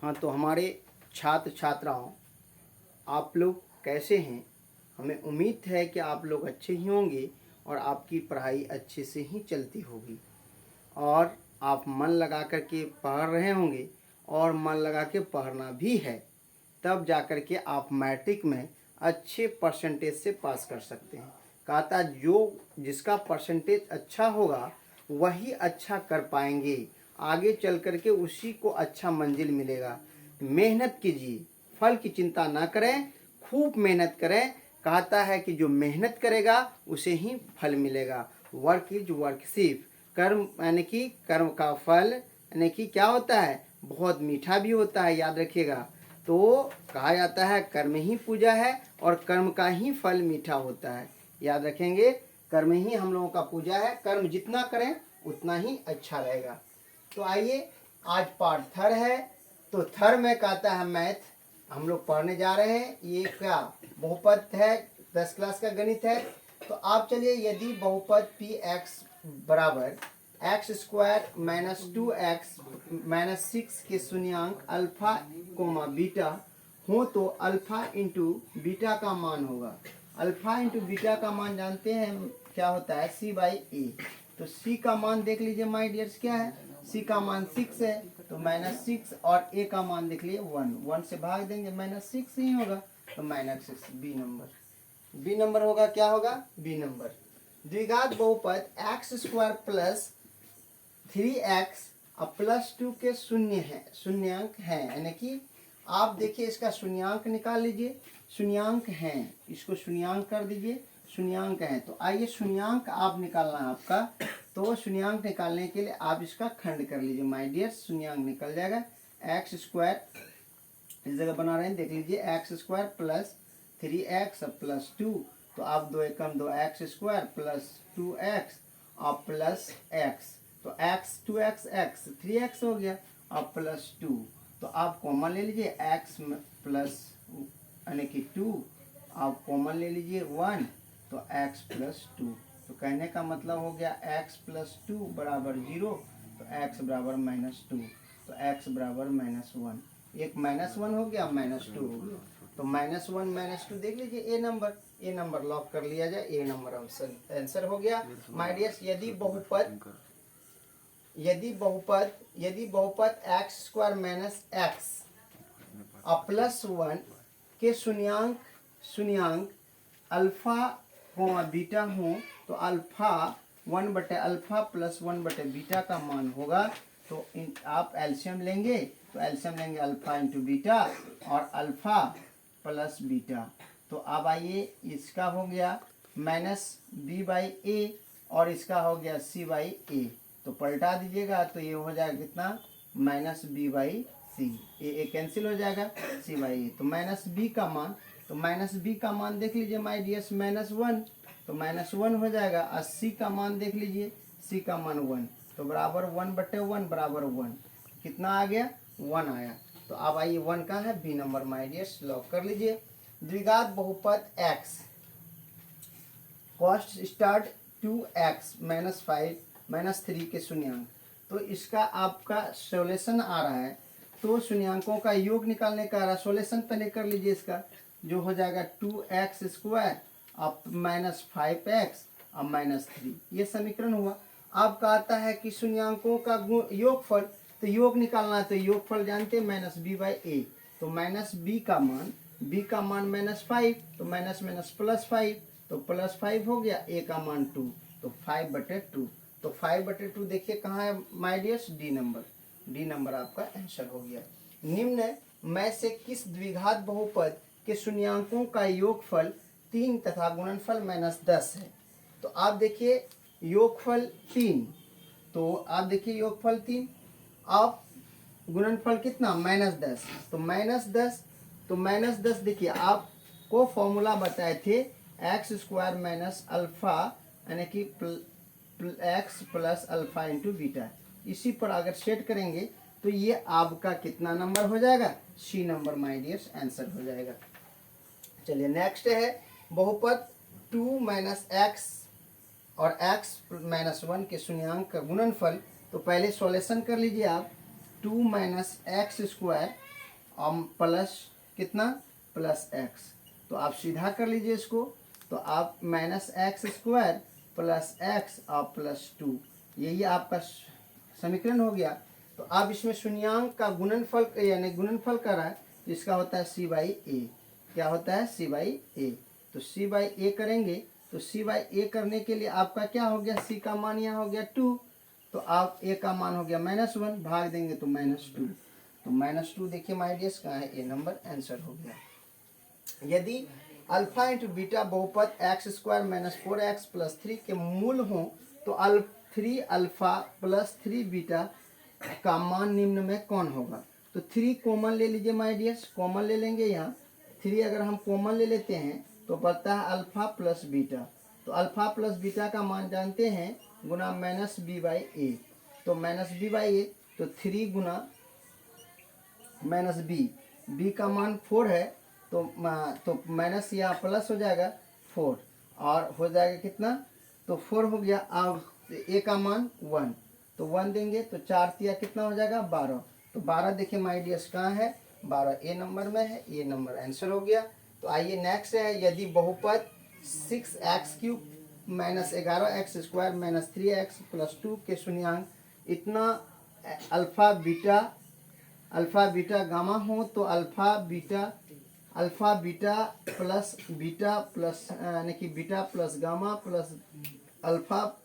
हाँ, तो हमारे छात्र छात्राओं, आप लोग कैसे हैं? हमें उम्मीद है कि आप लोग अच्छे ही होंगे और आपकी पढ़ाई अच्छे से ही चलती होगी और आप मन लगा कर के पढ़ रहे होंगे और मन लगा के पढ़ना भी है, तब जा कर के आप मैट्रिक में अच्छे परसेंटेज से पास कर सकते हैं। कहता जो जिसका परसेंटेज अच्छा होगा वही अच्छा कर पाएंगे, आगे चल कर के उसी को अच्छा मंजिल मिलेगा। मेहनत कीजिए, फल की चिंता ना करें, खूब मेहनत करें। कहता है कि जो मेहनत करेगा उसे ही फल मिलेगा। वर्क इज वर्कशिप, कर्म यानी कि कर्म का फल यानी कि क्या होता है, बहुत मीठा भी होता है, याद रखिएगा। तो कहा जाता है कर्म ही पूजा है और कर्म का ही फल मीठा होता है, याद रखेंगे। कर्म ही हम लोगों का पूजा है, कर्म जितना करें उतना ही अच्छा रहेगा। तो आइए, आज पार्ट थर्ड है। तो थर्ड में कहता है मैथ हम लोग पढ़ने जा रहे हैं। ये क्या बहुपद है, 10 क्लास का गणित है। तो आप चलिए, यदि बहुपद पी एक्स बराबर x square minus 2x minus 6 के शून्यांक अल्फा कोमा बीटा हो तो अल्फा इंटू बीटा का मान होगा। अल्फा इंटू बीटा का मान जानते हैं क्या होता है, c बाई ए। तो c का मान देख लीजिए माय डियर्स, क्या है, c का मान 6 है तो -6 और a का मान देख लीजिए 1 से भाग देंगे -6 ही होगा तो -6 बी नंबर होगा। क्या होगा, बी नंबर। द्विघात बहुपद एक्स स्क्वायर प्लस 3x और प्लस 2 के शून्य है, शून्यांक है, यानी कि आप देखिए इसका शून्यांक निकाल लीजिए। शून्यांक हैं, इसको शून्यांक कर दीजिए, शून्यांक है। तो आइए शून्यांक आप निकालना है आपका। तो शून्यांक निकालने के लिए आप इसका खंड कर लीजिए माय डियर, शून्यांक निकल जाएगा। एक्स स्क्वायर इस जगह बना रहे हैं, देख लीजिए, x square plus 3x plus 2, तो आप 2 एकम 2 एक्स स्क्वायर प्लस 2x और प्लस x, तो x 2x x 3x हो गया और प्लस 2, तो आप कॉमन ले लीजिए x प्लस यानी कि 2, आप कॉमन ले लीजिए 1, तो x प्लस 2। तो कहने का मतलब हो गया x प्लस 2 बराबर 0, तो x बराबर -2, तो x बराबर -1। एक -1 हो गया, -2 हो गया, तो -1 -2 देख लीजिए। ए नंबर लॉक कर लिया जाए, ए नंबर आंसर हो गया माय डियर्स। यदि बहुपद एक्स स्क्वायर माइनस एक्स और प्लस 1 के शून्यांक अल्फा कोमा बीटा हो तो अल्फा 1/अल्फा प्लस 1/बीटा का मान होगा। तो आप एलसीएम लेंगे, तो एलसीएम लेंगे अल्फा इंटू बीटा और अल्फा प्लस बीटा। तो अब आइए, इसका हो गया -b/a और इसका हो गया c/a, तो पलटा दीजिएगा तो ये हो जाएगा कितना, -b/c, ए कैंसिल हो जाएगा, c/a। तो -b का मान, तो -b का मान देख लीजिए माय डियर्स, -1, तो -1 हो जाएगा। और c का मान देख लीजिए, c का मान 1, तो बराबर 1/1 बराबर 1, कितना आ गया, 1 आया। तो अब आइए 1 का है B number my dears, lock कर लीजिए। द्विघात बहुपद x कॉस्ट स्टार्ट 2x -5 -3 के शून्यांक, तो इसका आपका सॉल्यूशन आ रहा है। तो शून्यांकों का योग निकालने का रहा, सॉल्यूशन पहले कर लीजिए। इसका जो हो जाएगा 2x स्क्वायर अब -5x और -3, ये समीकरण हुआ। अब कहता है कि शून्यांकों का योगफल, तो योग निकालना है, तो योगफल जानते हैं -b/a, तो -b का मान, b का मान -5, तो माइनस +5, तो +5 हो गया, a का मान 2, तो 5/2, तो 5/2 देखिए कहाँ है माय डियर्स, डी नंबर आपका आंसर हो गया। निम्न में से किस द्विघात बहुपद के शून्यांकों का योगफल 3 तथा गुणनफल -10 है। तो आप देखिए योगफल 3, तो आप देखिए योगफल 3, आप गुणनफल कितना, -10, तो -10, तो -10 देखिए आपको फॉर्मूला बताए थे एक्स स्क्वायर माइनस अल्फा यानी कि x plus alpha into beta. इसी पर अगर सेट करेंगे तो ये आपका कितना नंबर हो जाएगा, C number my dears answer हो जाएगा। चलिए नेक्स्ट है बहुपद 2 - x और x -1 के शून्यांक का गुणनफल। तो पहले सॉल्यूशन कर लीजिए आप, 2 - x स्क्वायर और प्लस कितना प्लस एक्स। तो आप सीधा कर लीजिए इसको, तो आप minus x square plus x और प्लस 2, यही आपका समीकरण हो गया। तो अब इसमें शून्यांक का गुणनफल यानी गुणनफल कर रहा है, तो इसका होता है सी बाई ए। क्या होता है सी बाई ए। तो सी बाई ए करेंगे, तो सी बाई ए करने के लिए आपका क्या हो गया, सी का मान यहाँ हो गया 2, तो आप ए का मान हो गया -1, भाग देंगे तो -2। तो -2 देखिए माय डियर्स कहाँ है, ए नंबर आंसर हो गया। यदि अल्फा इंटू बीटा बहुपद एक्स स्क्वायर -4x प्लस 3 के मूल हों तो 3 अल्फा प्लस 3 बीटा का मान निम्न में कौन होगा। तो 3 कॉमन ले लीजिए माय डियर्स, कॉमन ले लेंगे यहाँ 3 अगर हम कॉमन ले लेते हैं तो बढ़ता है अल्फा प्लस बीटा। तो अल्फा प्लस बीटा का मान जानते हैं गुना -b/a। तो -b/a तो 3 गुना -b का मान 4 है, तो माइनस यहाँ प्लस हो जाएगा 4 और हो जाएगा कितना, तो 4 हो गया। अब ए का मान 1, तो 1 देंगे तो 4 तिया कितना हो जाएगा 12। तो 12 देखिए माय डियर्स कहाँ है, 12 ए नंबर में है, ये नंबर आंसर हो गया। तो आइए नेक्स्ट है, यदि बहुपद 6x³ -11x square -3x plus 2 के शून्यांक इतना अल्फा बीटा गामा हो तो अल्फा बीटा प्लस यानी कि beta plus gamma plus alpha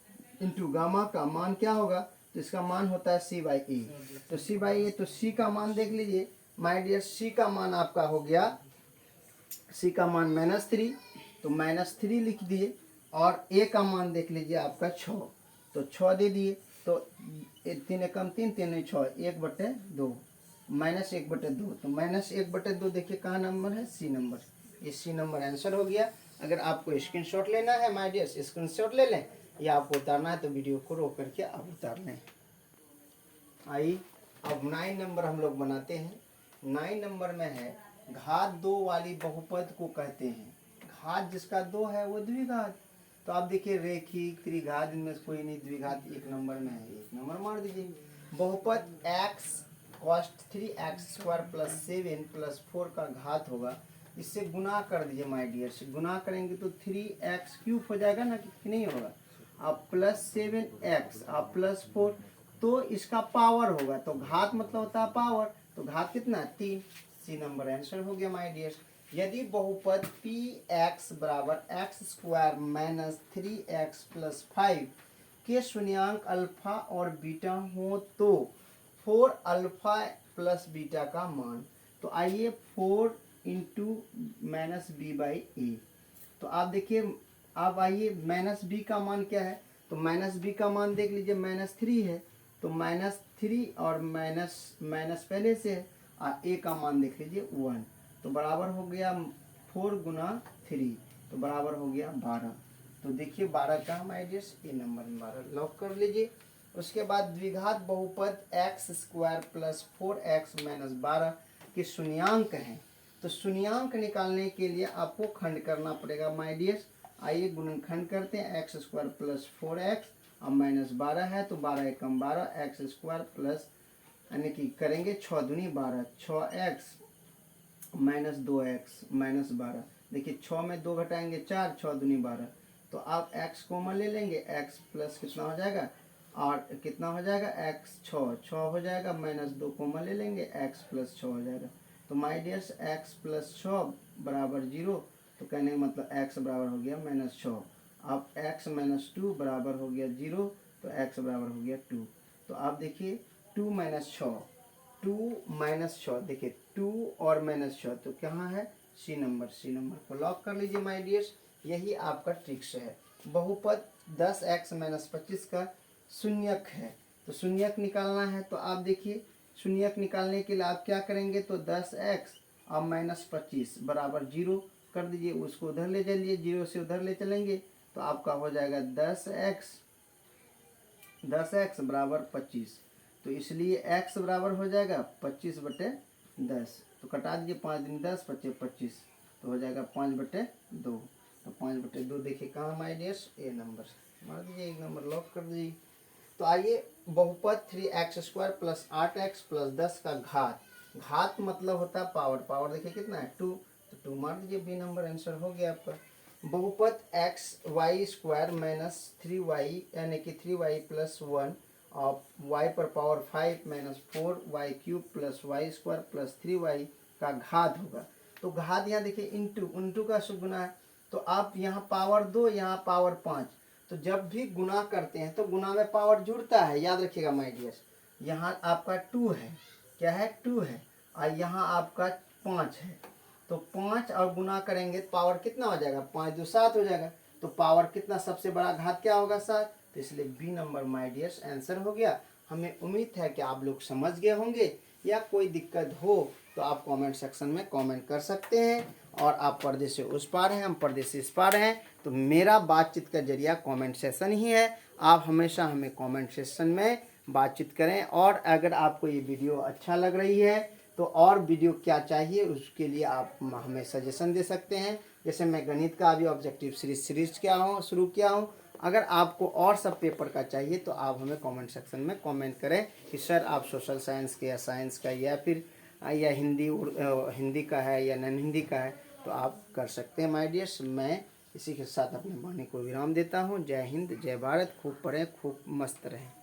into gamma का मान क्या होगा, तो इसका मान होता है c/a। तो c/a, तो c का मान देख लीजिए माय डियर, c का मान आपका हो गया, c का मान -3, तो -3 लिख दिए और a का मान देख लीजिए आपका 6, तो 6 दे दिए। तो 3 एकम 3, 3 6, 1/2 -1/2, तो -1/2 देखिए कहाँ नंबर है, सी नंबर, ये सी नंबर आंसर हो गया। अगर आपको स्क्रीनशॉट लेना है माय डियर्स, स्क्रीनशॉट ले लें, या आपको उतारना है तो वीडियो को रोक करके आप उतार लें। आइए अब 9 नंबर हम लोग बनाते हैं। 9 नंबर में है घात 2 वाली बहुपद को कहते हैं, घात जिसका 2 है वो द्विघात। तो आप देखिए रेखिक त्रिघात, इनमें से कोई नहीं, द्विघात 1 नंबर में है, 1 नंबर मार दीजिए। बहुपद x cos 3x² plus 7 plus 4 का घात होगा, इससे गुना कर दीजिए माय डियर, से गुना करेंगे तो 3x³ हो जाएगा ना, कि नहीं होगा, अब प्लस 7x अब प्लस 4, तो इसका पावर होगा, तो घात मतलब होता है पावर, तो घात कितना है 3, सी नंबर आंसर हो गया माय डियर। यदि बहुपद px बराबर x² -3x प्लस 5 के शून्यांक अल्फा और बीटा हो तो 4 अल्फा प्लस बीटा का मान। तो आइए 4 इंटू -b/a, तो आप देखिए अब आइए -b का मान क्या है, तो -b का मान देख लीजिए -3 है, तो -3 और माइनस पहले से है, और a का मान देख लीजिए 1, तो बराबर हो गया 4 गुना 3, तो बराबर हो गया 12। तो देखिए 12 का माय डियर्स, ए नंबर में 12 लॉक कर लीजिए। उसके बाद द्विघात बहुपद x² प्लस 4x -12 के शून्यांक हैं, तो शून्यांक निकालने के लिए आपको खंड करना पड़ेगा माय डियर्स। आइए गुणनखंड करते हैं, x² प्लस 4x और -12 है, तो 12 एकम 12 x² प्लस यानी कि करेंगे 6 दूनी 12, 6x -2x -12, देखिए 6 में 2 घटाएंगे 4, 6 दूनी 12, तो आप x कॉमन ले लेंगे, x प्लस कितना हो जाएगा, और कितना हो जाएगा x 6 हो जाएगा, -2 कॉमन ले लेंगे, x प्लस 6 हो जाएगा। तो माय डियर्स x प्लस 6 बराबर 0, तो कहने का मतलब x बराबर हो गया -6। अब x -2 बराबर हो गया 0, तो x बराबर हो गया 2। तो आप देखिए 2 -6 देखिए 2 और -6, तो कहाँ है, सी नंबर को लॉक कर लीजिए माय डियर्स, यही आपका ट्रिक्स है। बहुपद 10x -25 का शून्यक है, तो शून्यक निकालना है, तो आप देखिए शून्यक निकालने के लिए आप क्या करेंगे, तो 10x और -25 बराबर 0 कर दीजिए, उसको उधर ले चलिए, 0 से उधर ले चलेंगे, तो आपका हो जाएगा 10x बराबर 25, तो इसलिए x बराबर हो जाएगा 25/10, तो कटा दीजिए, 5 दिन 10 25 25, तो हो जाएगा 5/2, तो 5/2 देखिए कहाँ माय डियर्स, ए नंबर मार दीजिए, 1 नंबर लॉक कर दीजिए। तो आइए बहुपद 3x² प्लस 8x प्लस 10 का घात, घात मतलब होता है पावर, पावर देखिए कितना है 2, तो 2 मार दीजिए, बी नंबर आंसर हो गया आपका। बहुपद x Y square minus 3y यानी कि 3y प्लस 1 और y पर power 5 minus 4y cube plus Y square plus 3y का घात होगा। तो घात यहाँ देखिए इंटू, इंटू का गुना है, तो आप यहाँ पावर 2 यहाँ पावर 5, तो जब भी गुना करते हैं तो गुना में पावर जुड़ता है, याद रखिएगा माय डियर। यहाँ आपका 2 है, क्या है 2 है, और यहाँ आपका 5 है, तो 5 और गुना करेंगे पावर कितना हो जाएगा, 5 2 7 हो जाएगा। तो पावर कितना सबसे बड़ा घात क्या होगा 7, तो इसलिए B number my dears answer हो गया। हमें उम्मीद है कि आप लोग समझ गए होंगे, या कोई दिक्कत हो तो आप कमेंट सेक्शन में कमेंट कर सकते हैं। और आप पर्दे से उस पार हैं, हम पर्दे से इस पार हैं, तो मेरा बातचीत का जरिया कमेंट सेक्शन ही है। आप हमेशा हमें कमेंट सेक्शन में बातचीत करें। और अगर आपको ये वीडियो अच्छा लग रही है तो और वीडियो क्या चाहिए उसके लिए आप हमें सजेशन दे सकते हैं। जैसे मैं गणित का अभी ऑब्जेक्टिव सीरीज शुरू किया हूँ। अगर आपको और सब पेपर का चाहिए तो आप हमें कमेंट सेक्शन में कमेंट करें कि सर आप सोशल साइंस के या साइंस का या फिर या हिंदी का है या नॉन हिंदी का है, तो आप कर सकते हैं माय डियर्स। मैं इसी के साथ अपने वाणी को विराम देता हूँ। जय हिंद, जय भारत, खूब पढ़ें, खूब मस्त रहें।